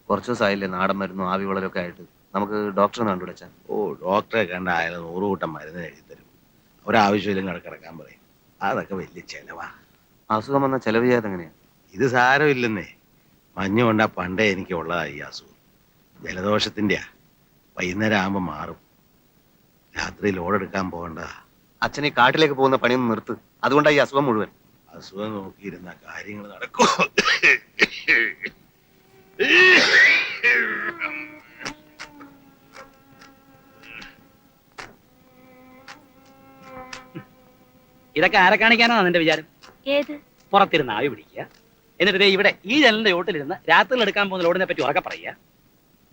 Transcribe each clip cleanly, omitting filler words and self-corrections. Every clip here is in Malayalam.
കുറച്ച് ദിവസമായില്ലേ നാടൻ മരുന്നും ആവി വളരൊക്കെ ആയിട്ട്. നമുക്ക് ഡോക്ടറെ കണ്ടുപിടിച്ചാ. ഓ, ഡോക്ടറെ കണ്ട അയാൾ 100 കൂട്ടം മരുന്ന് എഴുതി തരും. ഒരാവശ്യമില്ലെങ്കിൽ കിടക്കാൻ പറയും. അതൊക്കെ വലിയ ചെലവാ. അസുഖം വന്ന ചെലവ് ചെയ്യാതെ എങ്ങനെയാ? ഇത് സാരമില്ലെന്നേ. മഞ്ഞ് കൊണ്ടാ പണ്ടേ എനിക്ക് ഉള്ളതാ ഈ അസുഖം. ജലദോഷത്തിൻ്റെയാ. വൈകുന്നേരം ആകുമ്പോൾ മാറും. രാത്രി ലോഡെടുക്കാൻ പോകണ്ടതാ. അച്ഛനെ കാട്ടിലേക്ക് പോകുന്ന പണിയൊന്നും നിർത്ത്. അതുകൊണ്ടാണ് ഈ അസുഖം മുഴുവൻ. അസുഖം നോക്കിയിരുന്ന കാര്യങ്ങൾ നടക്കൂ. ഇതൊക്കെ ആരെ കാണിക്കാനാണ് നിന്റെ വിചാരം? ഏത്? പുറത്തിരുന്ന് ആവി പിടിക്കുക, എന്നിട്ട് ദേ ഇവിടെ ഈ ജനലിന്റെ ചോട്ടിലിരുന്ന് രാത്രിയിൽ എടുക്കാൻ പോകുന്ന ലോഡിനെ പറ്റി ഉറക്കെ പറയുക.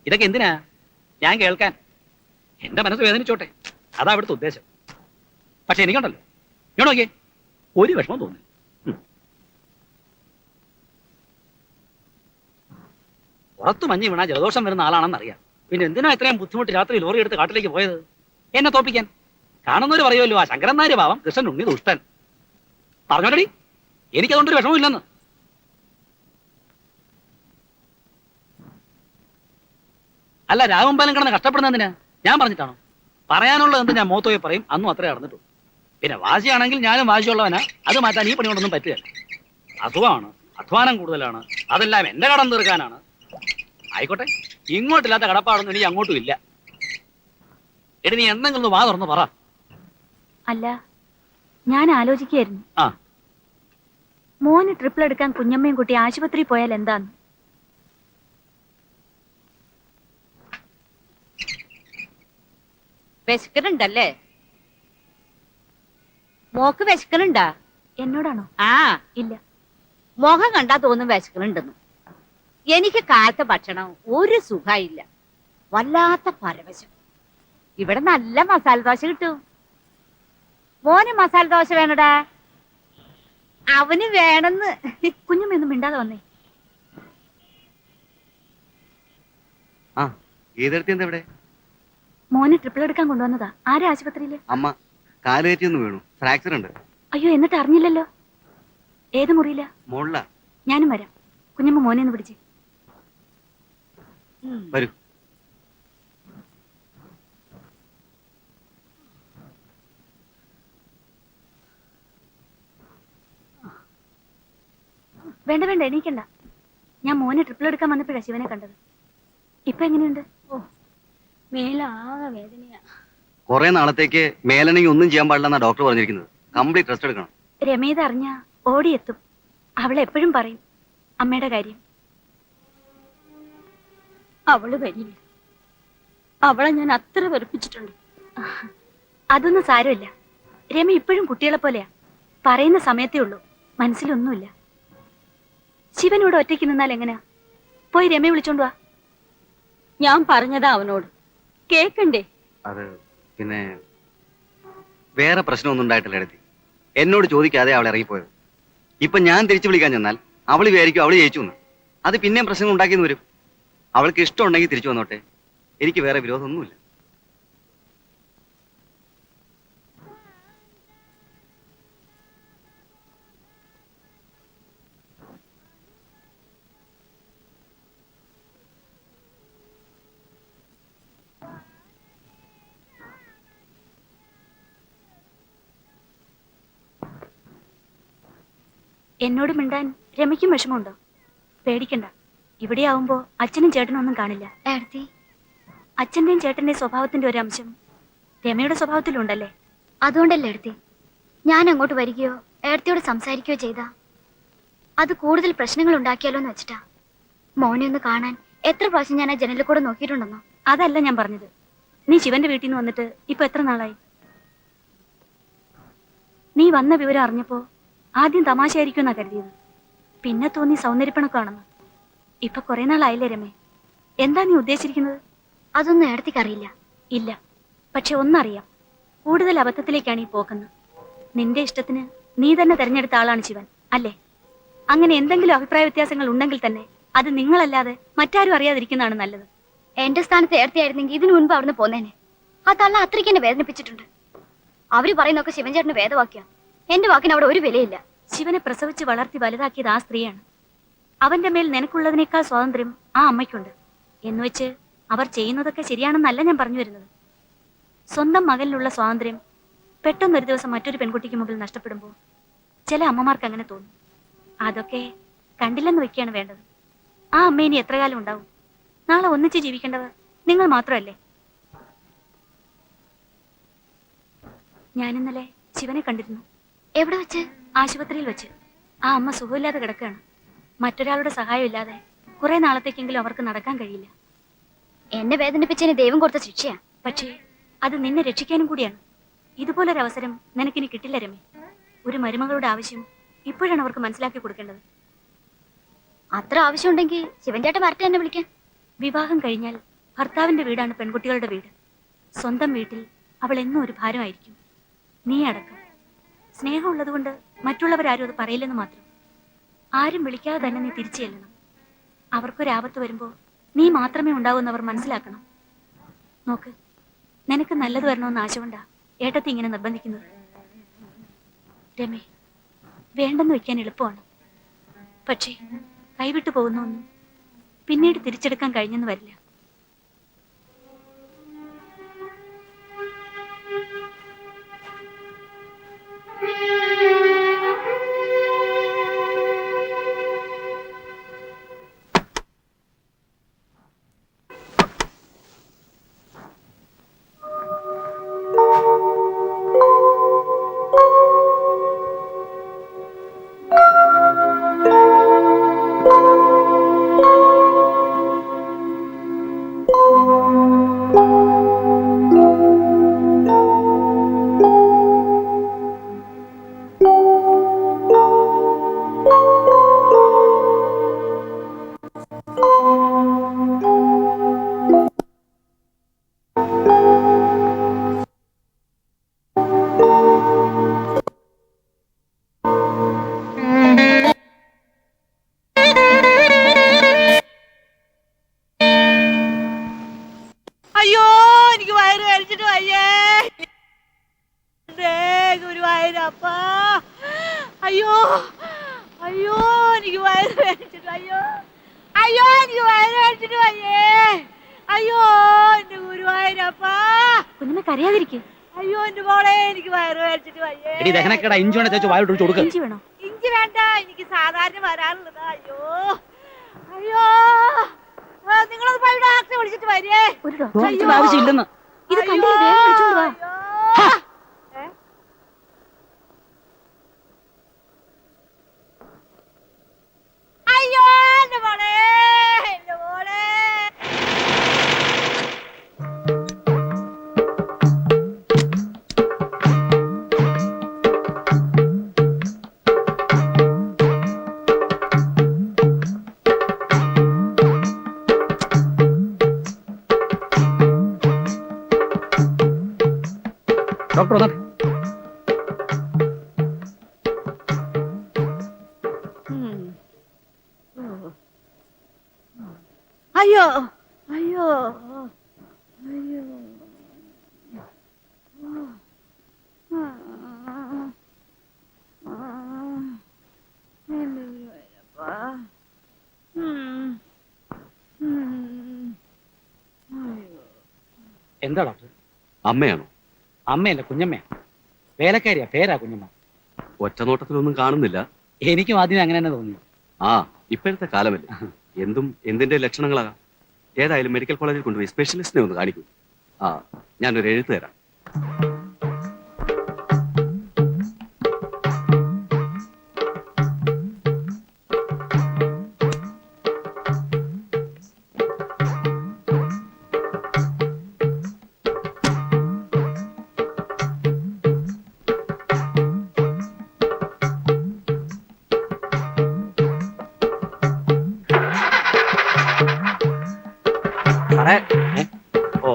ഇതൊക്കെ എന്തിനാ? ഞാൻ കേൾക്കാൻ. എന്റെ മനസ്സ് വേദനിച്ചോട്ടെ, അതാ അവിടുത്തെ ഉദ്ദേശം. പക്ഷെ എനിക്കുണ്ടല്ലോ, ഞാൻ നോക്കിയേ, ഒരു വിഷമം തോന്നി. പുറത്ത് മഞ്ഞ് വീണാ ജലദോഷം വരുന്ന ആളാണെന്നറിയാം. പിന്നെ എന്തിനാ ഇത്രയും ബുദ്ധിമുട്ട് രാത്രി ലോറി എടുത്ത് കാട്ടിലേക്ക് പോയത്? എന്നെ തോപ്പിക്കാൻ. കാണുന്നവര് പറയുമല്ലോ, ആ ശങ്കരൻ നായർ പാവം, കൃഷ്ണൻ ഉണ്ണി ദുഷ്ടൻ. പറഞ്ഞോട്ടടി, എനിക്കതുകൊണ്ടൊരു വിഷമമില്ലെന്ന്. അല്ല, രാഘവമ്പാലം കിടന്ന് കഷ്ടപ്പെടുന്നതിനാ ഞാൻ പറഞ്ഞിട്ടാണോ? പറയാനുള്ളത് എന്ത് ഞാൻ മോത്തോയെ പറയും. അന്നും അത്രേ നടന്നിട്ടു. പിന്നെ വാശിയാണെങ്കിൽ ഞാനും വാശിയുള്ളവനാ. അത് മാറ്റാൻ ഈ പണി കൊണ്ടൊന്നും പറ്റുകയല്ല. അസുഖമാണ്, അധ്വാനം കൂടുതലാണ്, അതെല്ലാം എന്റെ കടം തീർക്കാനാണ്. ആയിക്കോട്ടെ, ഇങ്ങോട്ടില്ലാത്ത കടപ്പാടൊന്നും എനിക്ക് അങ്ങോട്ടും ഇല്ല. എടി, നീ എന്തെങ്കിലും വാ തുറന്ന് പറ. അല്ല, ഞാൻ ആലോചിക്കായിരുന്നു, ആ, മോന് ട്രിപ്പിൾ എടുക്കാൻ കുഞ്ഞമ്മയും കുട്ടി ആശുപത്രി പോയാൽ എന്താന്ന്. വിശക്കനുണ്ടല്ലേ? മോക്ക് വിശക്കനുണ്ടാ? എന്നോടാണോ? ആ, ഇല്ല. മുഖം കണ്ടാ തോന്നും വിശക്കനുണ്ടെന്ന്. എനിക്ക് കാലത്തെ ഭക്ഷണം ഒരു സുഖമില്ല, വല്ലാത്ത പരവശം. ഇവിടെ നല്ല മസാല ദോശ കിട്ടും. മോന് മസാല ദോശ വേണടാ. അവന് വേണമെന്ന്. കുഞ്ഞമ്മയൊന്നും മിണ്ടാതെ വന്നേ. ആ, ഏതെടുത്തി എന്താ ഇവിടെ? മോന് ട്രിപ്പിൾ എടുക്കാൻ കൊണ്ടുവന്നതാ. ആരാ ആശുപത്രിയില്? അമ്മ കാലുകയറ്റി ഒന്ന് വീണു, ഫ്രാക്ചർ ഉണ്ട്. അയ്യോ, എന്നിട്ട് അറിഞ്ഞില്ലല്ലോ. ഏത് മുറിയില്ല? മോളിലാ. ഞാനും വരാം. കുഞ്ഞമ്മ മോനെ ഒന്ന് പിടിച്ച്. വരൂ. വേണ്ട വേണ്ട, എണീക്കണ്ട. ഞാൻ മോനെ ട്രിപ്പിൾ എടുക്കാൻ വന്നപ്പോഴാ ശിവനെ കണ്ടത്. ഇപ്പൊ എങ്ങനെയുണ്ട്? ഓ, മേലാകെ വേദനയാ. കുറെ നാളത്തേക്ക് മേലണെങ്കിൽ ഒന്നും ചെയ്യാൻ പാടില്ലെന്നാ ഡോക്ടർ പറഞ്ഞിരിക്കുന്നത്. കംപ്ലീറ്റ് റെസ്റ്റ് എടുക്കണം. രമേത് അറിഞ്ഞ ഓടിയെത്തും. അവൾ എപ്പോഴും പറയും അമ്മയുടെ കാര്യം. അവള് വരില്ല. അവളെ ഞാൻ അത്ര വെറുപ്പിച്ചിട്ടുണ്ട്. അതൊന്നും സാരമില്ല. രമ ഇപ്പോഴും കുട്ടികളെ പോലെയാ. പറയുന്ന സമയത്തേ ഉള്ളൂ, മനസ്സിലൊന്നുമില്ല. ശിവനോട് ഒറ്റയ്ക്ക് നിന്നാൽ എങ്ങനെയാ? പോയി രമയെ വിളിച്ചോണ്ട് വാ. ഞാൻ പറഞ്ഞതാ അവനോട്, കേക്കണ്ടേ? അത് പിന്നെ വേറെ പ്രശ്നമൊന്നും ഉണ്ടായിട്ടില്ല എടുത്തി. എന്നോട് ചോദിക്കാതെ അവൾ ഇറങ്ങിപ്പോയത്. ഇപ്പൊ ഞാൻ തിരിച്ചു വിളിക്കാൻ ചെന്നാൽ അവൾ വിചാരിക്കും അവള് ജയിച്ചു എന്ന്. അത് പിന്നെയും പ്രശ്നങ്ങൾ ഉണ്ടാക്കിയെന്ന് വരും. അവൾക്ക് ഇഷ്ടമുണ്ടെങ്കിൽ തിരിച്ചു വന്നോട്ടെ, എനിക്ക് വേറെ വിരോധമൊന്നുമില്ല. എന്നോട് മിണ്ടാൻ രമയ്ക്കും വിഷമമുണ്ടോ? പേടിക്കണ്ട. ഇവിടെ ആവുമ്പോ അച്ഛനും ചേട്ടനും ഒന്നും കാണില്ല. ഏടത്തി, അച്ഛന്റെയും ചേട്ടന്റെയും സ്വഭാവത്തിന്റെ ഒരു അംശം രമയുടെ സ്വഭാവത്തിലുണ്ടല്ലേ? അതുകൊണ്ടല്ലേ ഏടത്തി ഞാൻ അങ്ങോട്ട് വരികയോ ഏടത്തിയോട് സംസാരിക്കുകയോ ചെയ്താ അത് കൂടുതൽ പ്രശ്നങ്ങൾ ഉണ്ടാക്കിയാലോ എന്ന് വെച്ചിട്ടാ. മോനെ ഒന്ന് കാണാൻ എത്ര പ്രാവശ്യം ഞാൻ ആ ജനലിൽ കൂടെ നോക്കിയിട്ടുണ്ടെന്നോ? അതല്ല ഞാൻ പറഞ്ഞത്. നീ ശിവന്റെ വീട്ടിൽ നിന്ന് വന്നിട്ട് ഇപ്പൊ എത്ര നാളായി? നീ വന്ന വിവരം അറിഞ്ഞപ്പോ ആദ്യം തമാശയായിരിക്കും എന്നാ കരുതിയത്. പിന്നെ തോന്നി സൗന്ദര്യപ്പണക്കാണെന്ന്. ഇപ്പൊ കുറെ നാളായില്ലേ രമേ? എന്താ നീ ഉദ്ദേശിച്ചിരിക്കുന്നത്? അതൊന്നും ഏടത്തിക്ക് അറിയില്ല. ഇല്ല, പക്ഷെ ഒന്നറിയാം, കൂടുതൽ അബദ്ധത്തിലേക്കാണ് ഈ പോക്കുന്നത്. നിന്റെ ഇഷ്ടത്തിന് നീ തന്നെ തെരഞ്ഞെടുത്ത ആളാണ് ശിവൻ, അല്ലേ? അങ്ങനെ എന്തെങ്കിലും അഭിപ്രായ വ്യത്യാസങ്ങൾ ഉണ്ടെങ്കിൽ തന്നെ അത് നിങ്ങളല്ലാതെ മറ്റാരും അറിയാതിരിക്കുന്നതാണ് നല്ലത്. എന്റെ സ്ഥാനത്ത് ഏടത്തിയായിരുന്നെങ്കിൽ ഇതിനു മുൻപ് അവിടുന്ന് പോന്നേനെ. ആ തള്ള അത്രയ്ക്ക് എന്നെ വേദനിപ്പിച്ചിട്ടുണ്ട്. അവര് പറയുന്നൊക്കെ ശിവൻ ചേട്ടന് വേദവാക്യ. എന്റെ വാക്കിന് അവിടെ ഒരു വിലയില്ല. ശിവനെ പ്രസവിച്ച് വളർത്തി വലുതാക്കിയത് ആ സ്ത്രീയാണ്. അവന്റെ മേൽ നിനക്കുള്ളതിനേക്കാൾ സ്വാതന്ത്ര്യം ആ അമ്മയ്ക്കുണ്ട്. എന്നുവെച്ച് അവർ ചെയ്യുന്നതൊക്കെ ശരിയാണെന്നല്ല ഞാൻ പറഞ്ഞു വരുന്നത്. സ്വന്തം മകനിലുള്ള സ്വാതന്ത്ര്യം പെട്ടെന്നൊരു ദിവസം മറ്റൊരു പെൺകുട്ടിക്ക് മുമ്പിൽ നഷ്ടപ്പെടുമ്പോൾ ചില അമ്മമാർക്ക് അങ്ങനെ തോന്നും. അതൊക്കെ കണ്ടില്ലെന്ന് വെക്കുകയാണ് വേണ്ടത്. ആ അമ്മ ഇനി എത്ര കാലം ഉണ്ടാവും? നാളെ ഒന്നിച്ച് ജീവിക്കേണ്ടവർ നിങ്ങൾ മാത്രമല്ലേ? ഞാനിന്നലെ ശിവനെ കണ്ടിരുന്നു. എവിടെ വെച്ച്? ആശുപത്രിയിൽ വെച്ച്. ആ അമ്മ സുഖമില്ലാതെ കിടക്കുകയാണ്. മറ്റൊരാളുടെ സഹായം ഇല്ലാതെ കുറെ നാളത്തേക്കെങ്കിലും അവർക്ക് നടക്കാൻ കഴിയില്ല. എന്നെ വേദനിപ്പിച്ചതിന് ദൈവം കൊടുത്ത ശിക്ഷയാ. പക്ഷേ അത് നിന്നെ രക്ഷിക്കാനും കൂടിയാണ്. ഇതുപോലൊരവസരം നിനക്കിനി കിട്ടില്ല രമേ. ഒരു മരുമകളുടെ ആവശ്യം ഇപ്പോഴാണ് അവർക്ക് മനസ്സിലാക്കി കൊടുക്കേണ്ടത്. അത്ര ആവശ്യമുണ്ടെങ്കിൽ ശിവൻ ചേട്ടൻ വരട്ടെ എന്നെ വിളിക്കാൻ. വിവാഹം കഴിഞ്ഞാൽ ഭർത്താവിന്റെ വീടാണ് പെൺകുട്ടികളുടെ വീട്. സ്വന്തം വീട്ടിൽ അവൾ എന്നും ഒരു ഭാരമായിരിക്കും. നീ അടക്കം. സ്നേഹമുള്ളതുകൊണ്ട് മറ്റുള്ളവരാരും അത് പറയില്ലെന്ന് മാത്രം. ആരും വിളിക്കാതെ തന്നെ നീ തിരിച്ചു ചെല്ലണം. അവർക്കൊരാപത്ത് വരുമ്പോൾ നീ മാത്രമേ ഉണ്ടാവൂന്ന് അവർ മനസ്സിലാക്കണം. നോക്ക്, നിനക്ക് നല്ലത് വരണമെന്ന് ആശ കൊണ്ടാ ഏട്ടത്തി ഇങ്ങനെ നിർബന്ധിക്കുന്നത്. രമേ, വേണ്ടെന്ന് വെക്കാൻ എളുപ്പമാണ്. പക്ഷേ കൈവിട്ടു പോകുന്നൊന്നും പിന്നീട് തിരിച്ചെടുക്കാൻ കഴിഞ്ഞെന്ന് വരില്ല. അയ്യോ എനിക്ക് വയറ് കഴിച്ചിട്ട് വയ്യേ. ഗുരുവായൂരപ്പ, അയ്യോ അയ്യോ എനിക്ക് വയറ് കഴിച്ചിട്ട് അയ്യോ അയ്യോ എനിക്ക് വയറ് കഴിച്ചിട്ട് വയ്യേ. അയ്യോ എന്റെ ഗുരുവായൂരപ്പ. കുഞ്ഞമ്മ കരയാതിരിക്കും. അയ്യോ എന്റെ മോളെ എനിക്ക് വയറ് കഴിച്ചിട്ട് വയ്യേ. എടി ദഹനക്കേടാ, ഇഞ്ചി വേണേ ചേച്ചി വായോട്ട് ഒഴിച്ച് കൊടുക്ക്. ഇഞ്ചി വേണോ? ഇഞ്ചി വേണ്ട, എനിക്ക് സാധാരണ വരാറുള്ളതാ. അയ്യോ അയ്യോ നിങ്ങളത് പോയി ഡോക്ടറെ വിളിച്ചിട്ട് വരികേ. ഒരു ഡോക്ടറുടെ ആവശ്യമില്ലെന്ന്. ഇത് കണ്ടില്ലേ? വേഗം വിളിച്ചോണ്ട് വാ. അയ്യോ എന്റെ മോളെ, എന്റെ മോളെ. ഡോക്ടർ വന്നാട്ടെ. അയ്യോ അയ്യോ അയ്യോ എന്താ ഡോക്ടർ? അമ്മയാണോ? അമ്മയല്ല, കുഞ്ഞമ്മയാ. വേലക്കാരിയാ, പേരാ കുഞ്ഞമ്മ. ഒറ്റ നോട്ടത്തിലൊന്നും കാണുന്നില്ല. എനിക്കും ആദ്യം അങ്ങനെ തന്നെ തോന്നി. ആ, ഇപ്പോഴത്തെ കാലമല്ലേ, എന്തും എന്തിന്റെ ലക്ഷണങ്ങളാകാം. ഏതായാലും മെഡിക്കൽ കോളേജിൽ കൊണ്ടുപോയി സ്പെഷ്യലിസ്റ്റിനെ ഒന്ന് കാണിക്കൂ. ആ, ഞാനൊരു എഴുത്ത് തരാം. ഓ,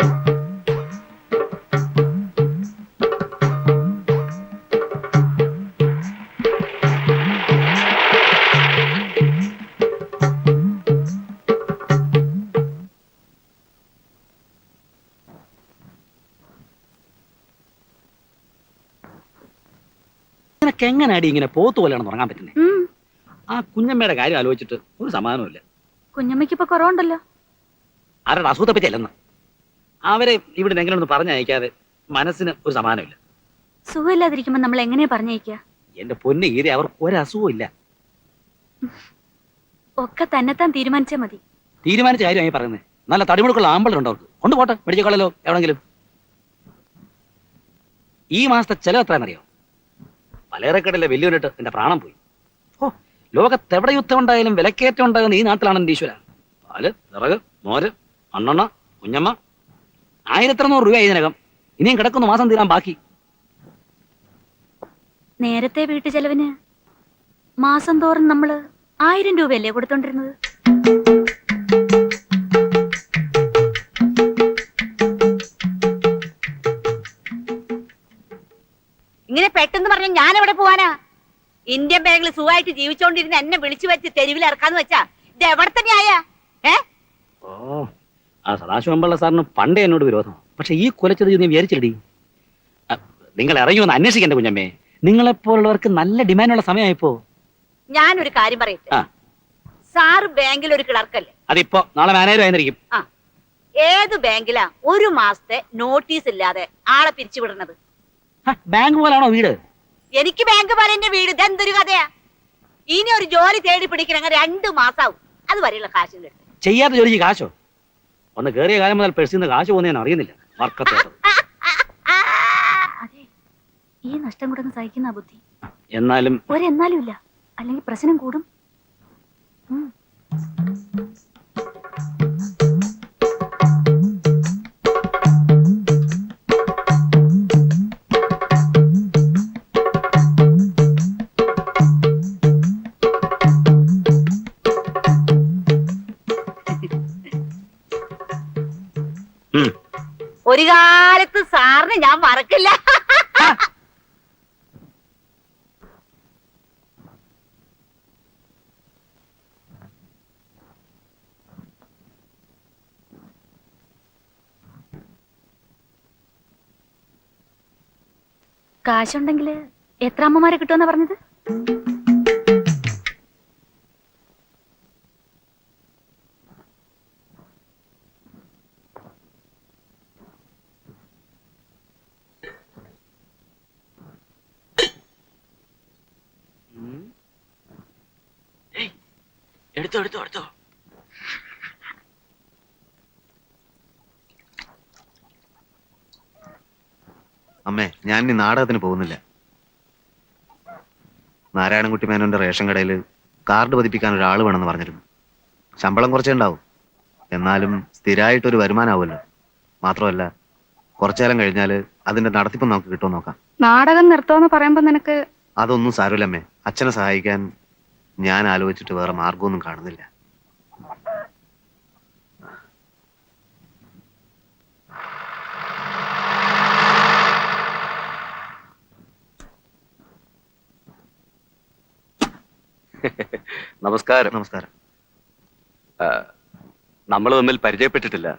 നിനക്ക് എങ്ങനെയാടി ഇങ്ങനെ പോത്ത് പോലെയാണ് തുടങ്ങാൻ പറ്റുന്നത്? ഉം. ആ കുഞ്ഞമ്മയുടെ കാര്യം ആലോചിച്ചിട്ട് ഒരു സമാധാനമില്ല. കുഞ്ഞമ്മയ്ക്ക് ഇപ്പൊ കുറവുണ്ടല്ലോ. ആരുടെ അസുഖത്തെ പറ്റി അല്ലെന്ന്. അവരെ ഇവിടെ എങ്ങനെ ഒന്ന് പറഞ്ഞയക്കാതെ മനസ്സിന് ഒരു സമാനമില്ല. സുഖമില്ലാതിരിക്കുമ്പോ നമ്മൾ എങ്ങനെയാ പറഞ്ഞയക്കുക? എന്റെ പൊന്ന് ഈരെ, അവർക്ക് ഒരസുഖവും ഇല്ല. ഒക്കെ തന്നെത്താൻ തീരുമാനിച്ചാ മതി. തീരുമാനിച്ച കാര്യമായി പറയുന്നത്. നല്ല തടിമുടുക്കുള്ള ആമ്പളുണ്ട് അവർക്ക്. കൊണ്ടുപോട്ടെ, മെഡിക്കൽ കോളേജിലോ എവിടെങ്കിലും. ഈ മാസത്തെ ചെലവ് എത്രയാണെന്നറിയോ? പലചരക്കടയിലെ വെല്ലുവിളിട്ട് എന്റെ പ്രാണം പോയി. ഓ, ലോകത്തെവിടെ യുദ്ധം ഉണ്ടായാലും വിലക്കയറ്റം ഉണ്ടാകുന്ന ഈ നാട്ടിലാണ് എന്റെ ഈശ്വര. പാല്, വിറക്, മോര്, മണ്ണെണ്ണ, കുഞ്ഞമ്മ. 1300 രൂപ ഇതിനകം. ഇനിയും കിടക്കുന്നു മാസം തീരാൻ ബാക്കി. നേരത്തെ വീട്ടു ചെലവിന് മാസം തോറും നമ്മള് 1000 രൂപയല്ലേ കൊടുത്തോണ്ടിരുന്നത്? ഇങ്ങനെ പെട്ടെന്ന് പറഞ്ഞ ഞാൻ എവിടെ പോവാനാ? ഇന്ത്യൻ ബാങ്കിൽ സുഖമായിട്ട് ജീവിച്ചോണ്ടിരുന്ന എന്നെ വിളിച്ചു വെച്ച് തെരുവിൽ ഇറക്കാന്ന് വെച്ചാ ഇത് എവിടെ തന്നെയായ? ഓ, ആ സദാശിവമ്പിള്ള സാറിന് പണ്ടേ എന്നോട് വിരോധം. പക്ഷെ ഈ കുലച്ചത് നീ വിചാരിച്ചില്ലടി. നിങ്ങൾ ഇറങ്ങിയൊന്ന് അന്വേഷിക്കണ്ടേ കുഞ്ഞമ്മേ? നിങ്ങളെപ്പോലുള്ളവർക്ക് നല്ല ഡിമാൻഡുള്ള സമയമായിപ്പോ. ഞാനൊരു കാര്യം പറയട്ടെ. സാറ് ബാങ്കിൽ ഒരു ക്ലർക്കല്ലേ? അതിപ്പോ നാളെ മാനേജർ ആയിരിക്കും. ഏത് ബാങ്കിലാ ഒരു മാസത്തെ നോട്ടീസ് ഇല്ലാതെ ആളെ പിരിച്ചുവിടുന്നത്? ബാങ്ക് പോലാണോ വീട്? എനിക്ക് ബാങ്ക് പോലെ എന്റെ വീട്. ഇതെന്തൊരു കഥയാ? ഇനി ഒരു ജോലി തേടി പിടിക്കണമെങ്കിൽ 2 മാസാവും. അത് വരെയുള്ള കാശും കിട്ടും. ചെയ്യാത്ത ജോലിക്ക് കാശോ? ഒന്ന് കേറിയ കാലം മുതൽ പെഴ്സിന്ന് കാശ് പോകുന്ന ഞാൻ അറിയുന്നില്ല. അതെ, ഈ നഷ്ടം കൂടെ സഹിക്കുന്ന ബുദ്ധി. എന്നാലും ഒരെന്നാലും ഇല്ല, അല്ലെങ്കിൽ പ്രശ്നം കൂടും. ഒരു കാലത്ത് സാറിന് ഞാൻ മറക്കില്ല. കാശുണ്ടെങ്കിൽ എത്ര അമ്മമാരെ കിട്ടുമെന്നാ പറഞ്ഞത്? എടുത്തോ. അമ്മേ, ഞാൻ ഇനി നാടകത്തിന് പോകുന്നില്ല. നാരായണൻകുട്ടി മേനോന്റെ റേഷൻ കടയിൽ കാർഡ് പതിപ്പിക്കാൻ ഒരാൾ വേണമെന്ന് പറഞ്ഞിരുന്നു. ശമ്പളം കുറച്ചേ ഉണ്ടാവും, എന്നാലും സ്ഥിരമായിട്ടൊരു വരുമാനമാവുമല്ലോ. മാത്രമല്ല, കുറച്ചേരം കഴിഞ്ഞാൽ അതിന്റെ നടത്തിപ്പ് നമുക്ക് കിട്ടുമോ നോക്കാം. നാടകം നിർത്തോന്ന് പറയുമ്പോ നിനക്ക് അതൊന്നും സാരമില്ലമ്മേ. അച്ഛനെ സഹായിക്കാൻ ഞാൻ ആലോചിച്ചിട്ട് വേറെ മാർഗമൊന്നും കാണുന്നില്ല. നമസ്കാരം. നമസ്കാരം. നമ്മൾ തമ്മിൽ പരിചയപ്പെട്ടിട്ടില്ല.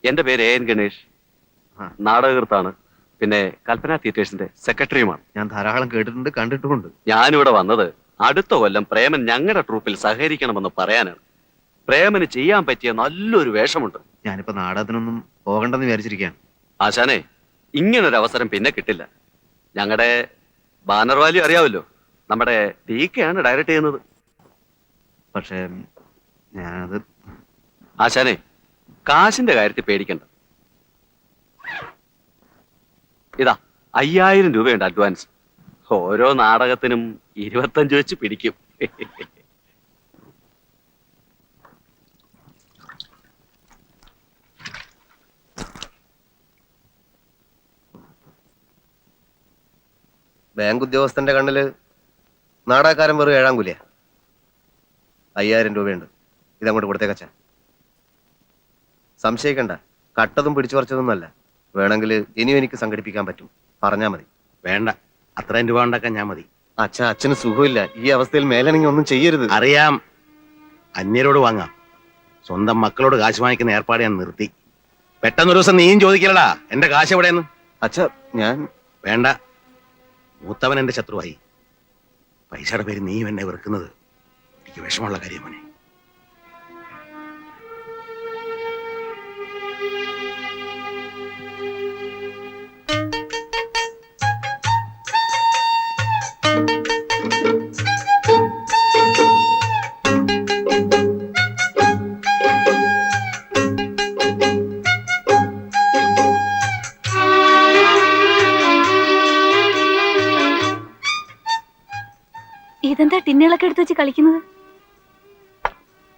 എന്റെ പേര് AN ഗണേഷ്. നാടകകൃത്താണ്. പിന്നെ കൽപ്പന തിയേറ്റേഴ്സിന്റെ സെക്രട്ടറിയുമാണ്. ഞാൻ ധാരാളം കേട്ടിട്ടുണ്ട്, കണ്ടിട്ടുമുണ്ട്. ഞാനിവിടെ വന്നത് അടുത്ത കൊല്ലം പ്രേമൻ ഞങ്ങളുടെ ട്രൂപ്പിൽ സഹകരിക്കണമെന്ന് പറയാനാണ്. പ്രേമന് ചെയ്യാൻ പറ്റിയ നല്ലൊരു വേഷമുണ്ട്. ഞാനിപ്പോ നാടകത്തിനൊന്നും പോകണ്ടെന്ന് വിചാരിച്ചിരിക്കുകയാണ്. ആശാനെ, ഇങ്ങനൊരു അവസരം പിന്നെ കിട്ടില്ല. ഞങ്ങളുടെ ബാനർ വാല്യൂ അറിയാമല്ലോ. നമ്മുടെ ടീക്കയാണ് ഡയറക്റ്റ് ചെയ്യുന്നത്. പക്ഷേ ഞാനത് ആശാനെ, കാശിന്റെ കാര്യത്തിൽ പേടിക്കണ്ട. ഇതാ 5000 രൂപയുണ്ട് അഡ്വാൻസ്. ഓരോ നാടകത്തിനും 25 വെച്ച് പിടിക്കും. ബാങ്ക് ഉദ്യോഗസ്ഥന്റെ കണ്ണില് നാടകക്കാരൻ വെറും 7-ാം കൂലിയ. 5000 രൂപയുണ്ട്. ഇതങ്ങോട്ട് കൊടുത്തേക്കച്ച. സംശയിക്കണ്ട, കട്ടതും പിടിച്ചു പറിച്ചതൊന്നുമല്ല. വേണമെങ്കിൽ ഇനിയും എനിക്ക് സംഘടിപ്പിക്കാൻ പറ്റും, പറഞ്ഞാ മതി. വേണ്ട, അത്രയും രൂപ ഉണ്ടാക്കാൻ ഞാൻ മതി. അച്ഛന് സുഖമില്ല. ഈ അവസ്ഥയിൽ മേലാണെങ്കിൽ ഒന്നും ചെയ്യരുത്. അറിയാം, അന്യരോട് വാങ്ങാം. സ്വന്തം മക്കളോട് കാശ് വാങ്ങിക്കുന്ന ഏർപ്പാട് ഞാൻ നിർത്തി. പെട്ടെന്നൊരു ദിവസം നീയും ചോദിക്കലടാ, എന്റെ കാശ് എവിടെയെന്ന്. ഞാൻ വേണ്ട, മൂത്തവൻ എന്റെ ശത്രുവായി. പൈസയുടെ പേര് നീയും എന്നെ വെറുക്കുന്നത് എനിക്ക് വിഷമമുള്ള കാര്യം മോനെ. ഇതെന്താ ടിന്നുകളൊക്കെ എടുത്ത് വെച്ച് കളിക്കുന്നത്?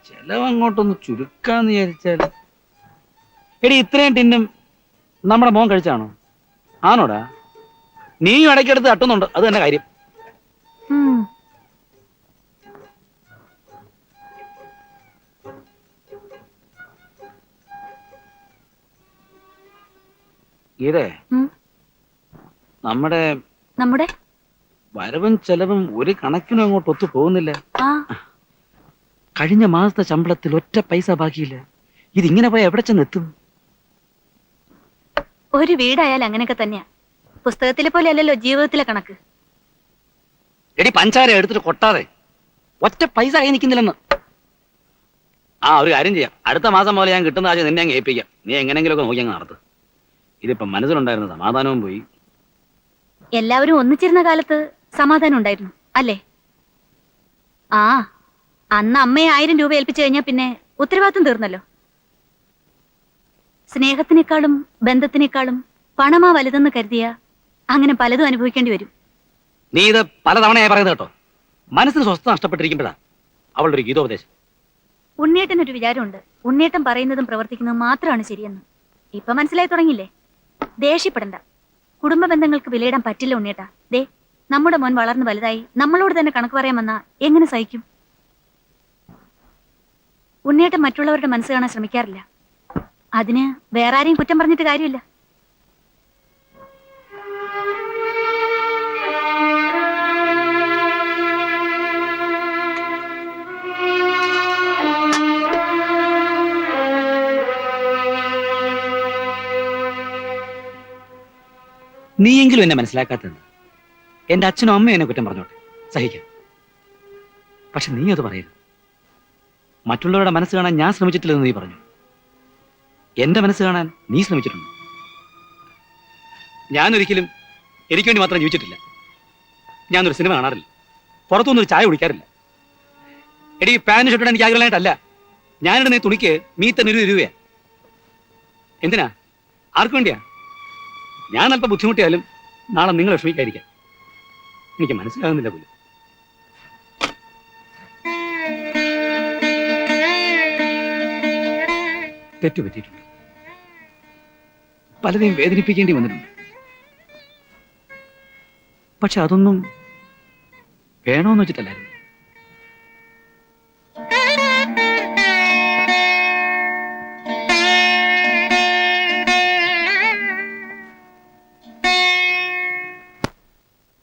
ചെലവ് അങ്ങോട്ടൊന്ന് ചുരുക്കാന്ന് വിചാരിച്ചാൽ. എടി, ഇത്രയും ടിന്നും നമ്മുടെ മോൻ കഴിച്ചാണോ? ആണോടാ? നീയും ഇടയ്ക്കെടുത്ത് തട്ടുന്നുണ്ട്, അത് തന്നെ കാര്യം. ഉം. ഗീതേ, ഉം. നമ്മുടെ നമ്മുടെ വരവും ചെലവും ഒരു കണക്കിനും അങ്ങോട്ട് ഒത്തു പോകുന്നില്ല. ആ കഴിഞ്ഞ മാസത്തെ ശമ്പളത്തിൽ ഒറ്റ പൈസ ബാക്കിയില്ല. ഇതിങ്ങനെ പോയി എവിടെ ചെന്നെത്തും? ഒരു വീടായാലും അങ്ങനെയൊക്കെ തന്നെയാ. പുസ്തകത്തിലെ പോലെ അല്ലല്ലോ ജീവിതത്തിലെ കണക്ക്. എടി, പഞ്ചാര എടുത്തിട്ട് കൊട്ടാതെ ഒറ്റ പൈസ കൈ നിൽക്കുന്നില്ലെന്ന്. ആ, ഒരു കാര്യം ചെയ്യാം. അടുത്ത മാസം പോലെ ഞാൻ കിട്ടുന്ന ആഴ്ച നിന്നെ അങ്ങ് ഏൽപ്പിക്കാം. നീ എങ്ങനെങ്കിലുമൊക്കെ നോക്കി അങ്ങ് നടത്ത്. ഇതിപ്പം മനസ്സിലുണ്ടായിരുന്ന സമാധാനവും പോയി. എല്ലാവരും ഒന്നിച്ചിരുന്ന കാലത്ത് സമാധാനം ഉണ്ടായിരുന്നു അല്ലേ? ആ, അന്ന് അമ്മയെ 1000 രൂപ ഏൽപ്പിച്ചു കഴിഞ്ഞാൽ പിന്നെ ഉത്തരവാദിത്വം തീർന്നല്ലോ. സ്നേഹത്തിനേക്കാളും ബന്ധത്തിനേക്കാളും പണമാ വലുതെന്ന് കരുതിയ അങ്ങനെ പലതും അനുഭവിക്കേണ്ടി വരും. നീ ഇത് പലതവണയായി പറയുന്നത് കേട്ടോ. മനസ്സിന് സ്വസ്ഥത നഷ്ടപ്പെട്ടിരിക്കുമ്പോഴാ അവളുടെ ഒരു ഗീതോപദേശം. ഉണ്ണേട്ടനൊരു വിചാരമുണ്ട്, ഉണ്ണേട്ടൻ പറയുന്നതും പ്രവർത്തിക്കുന്നതും മാത്രമാണ് ശരിയെന്ന്. ഇപ്പൊ മനസ്സിലായി തുടങ്ങിയില്ലേ? ദേഷ്യപ്പെടണ്ട. കുടുംബ ബന്ധങ്ങൾക്ക് വിലയിടാൻ പറ്റില്ല ഉണ്ണേട്ടാ. ദേ, നമ്മുടെ മോൻ വളർന്ന് വലുതായി നമ്മളോട് തന്നെ കണക്ക് പറയാൻ വന്നാ എങ്ങനെ സഹിക്കും? ഉണ്ണേട്ടൻ മറ്റുള്ളവരുടെ മനസ്സ് കാണാൻ ശ്രമിക്കാറില്ല. അതിന് വേറെ ആരെയും കുറ്റം പറഞ്ഞിട്ട് കാര്യമില്ല. നീയെങ്കിലും എന്നെ മനസ്സിലാക്കാത്തത്. എന്റെ അച്ഛനും അമ്മയും എന്നെ കുറ്റം പറഞ്ഞോട്ടെ, സഹിക്കാം. പക്ഷെ നീ അത് പറയരുത്. മറ്റുള്ളവരുടെ മനസ്സ് കാണാൻ ഞാൻ ശ്രമിച്ചിട്ടില്ലെന്ന് നീ പറഞ്ഞു. എന്റെ മനസ്സ് കാണാൻ നീ ശ്രമിച്ചിട്ടുണ്ട്. ഞാനൊരിക്കലും എനിക്ക് വേണ്ടി മാത്രം ജീവിച്ചിട്ടില്ല. ഞാനൊരു സിനിമ കാണാറില്ല, പുറത്തുനിന്നൊരു ചായ കുടിക്കാറില്ല. എടി, പാന്റ് ഷർട്ട് എനിക്ക് ആഗ്രഹമായിട്ടല്ല. ഞാനിടുന്ന ഈ തുണിക്ക് മീത്തന് 20 രൂപയാ. എന്തിനാ? ആർക്കു വേണ്ടിയാ? ഞാൻ അല്പം ബുദ്ധിമുട്ടിയാലും നാളെ നിങ്ങൾ വിഷമിക്കാതിരിക്കാം. എനിക്ക് മനസ്സിലാകുന്നില്ല പോലും. തെറ്റുപറ്റിയിട്ടുണ്ട്, പലരെയും വേദനിപ്പിക്കേണ്ടി വന്നിട്ടുണ്ട്. പക്ഷെ അതൊന്നും വേണമെന്ന് വെച്ചിട്ടല്ലായിരുന്നു.